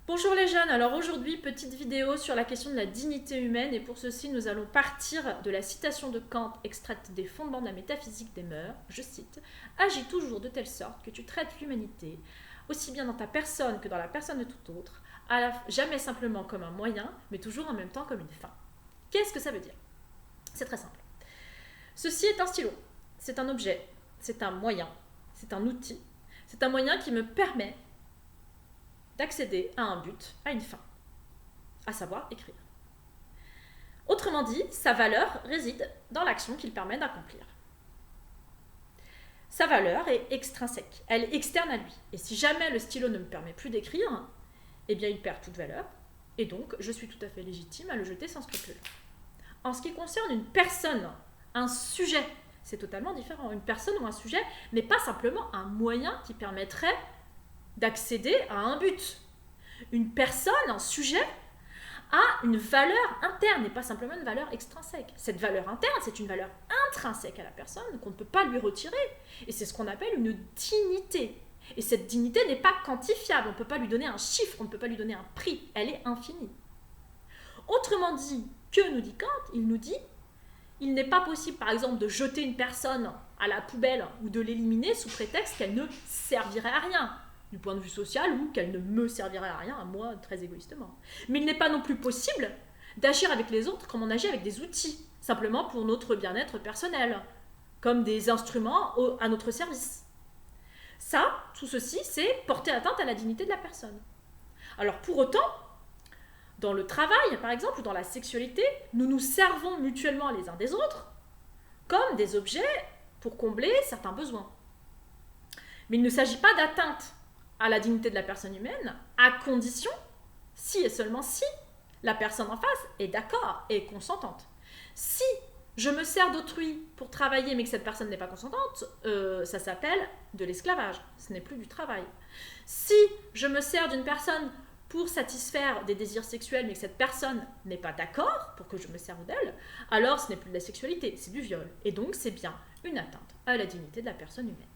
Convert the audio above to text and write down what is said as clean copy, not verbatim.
Bonjour les jeunes, alors aujourd'hui petite vidéo sur la question de la dignité humaine et pour ceci nous allons partir de la citation de Kant extraite des fondements de la métaphysique des mœurs, je cite « Agis toujours de telle sorte que tu traites l'humanité, aussi bien dans ta personne que dans la personne de tout autre, jamais simplement comme un moyen, mais toujours en même temps comme une fin. » Qu'est-ce que ça veut dire? C'est très simple. Ceci est un stylo, c'est un objet, c'est un moyen, c'est un outil, c'est un moyen qui me permet d'accéder à un but, à une fin, à savoir écrire. Autrement dit, sa valeur réside dans l'action qu'il permet d'accomplir. Sa valeur est extrinsèque, elle est externe à lui. Et si jamais le stylo ne me permet plus d'écrire, eh bien il perd toute valeur, et donc je suis tout à fait légitime à le jeter sans scrupule. En ce qui concerne une personne, un sujet, c'est totalement différent. Une personne ou un sujet n'est pas simplement un moyen qui permettrait d'accéder à un but. Une personne, un sujet, a une valeur interne et pas simplement une valeur extrinsèque. Cette valeur interne, c'est une valeur intrinsèque à la personne qu'on ne peut pas lui retirer. Et c'est ce qu'on appelle une dignité. Et cette dignité n'est pas quantifiable, on ne peut pas lui donner un chiffre, on ne peut pas lui donner un prix, elle est infinie. Autrement dit, que nous dit Kant? Il nous dit il n'est pas possible, par exemple, de jeter une personne à la poubelle ou de l'éliminer sous prétexte qu'elle ne servirait à rien, du point de vue social, ou qu'elle ne me servirait à rien, à moi, très égoïstement. Mais il n'est pas non plus possible d'agir avec les autres comme on agit avec des outils, simplement pour notre bien-être personnel, comme des instruments à notre service. Ça, tout ceci, c'est porter atteinte à la dignité de la personne. Alors pour autant, dans le travail, par exemple, ou dans la sexualité, nous nous servons mutuellement les uns des autres comme des objets pour combler certains besoins. Mais il ne s'agit pas d'atteinte à la dignité de la personne humaine, à condition, si et seulement si, la personne en face est d'accord et consentante. Si je me sers d'autrui pour travailler mais que cette personne n'est pas consentante, ça s'appelle de l'esclavage, ce n'est plus du travail. Si je me sers d'une personne pour satisfaire des désirs sexuels mais que cette personne n'est pas d'accord pour que je me serve d'elle, alors ce n'est plus de la sexualité, c'est du viol. Et donc c'est bien une atteinte à la dignité de la personne humaine.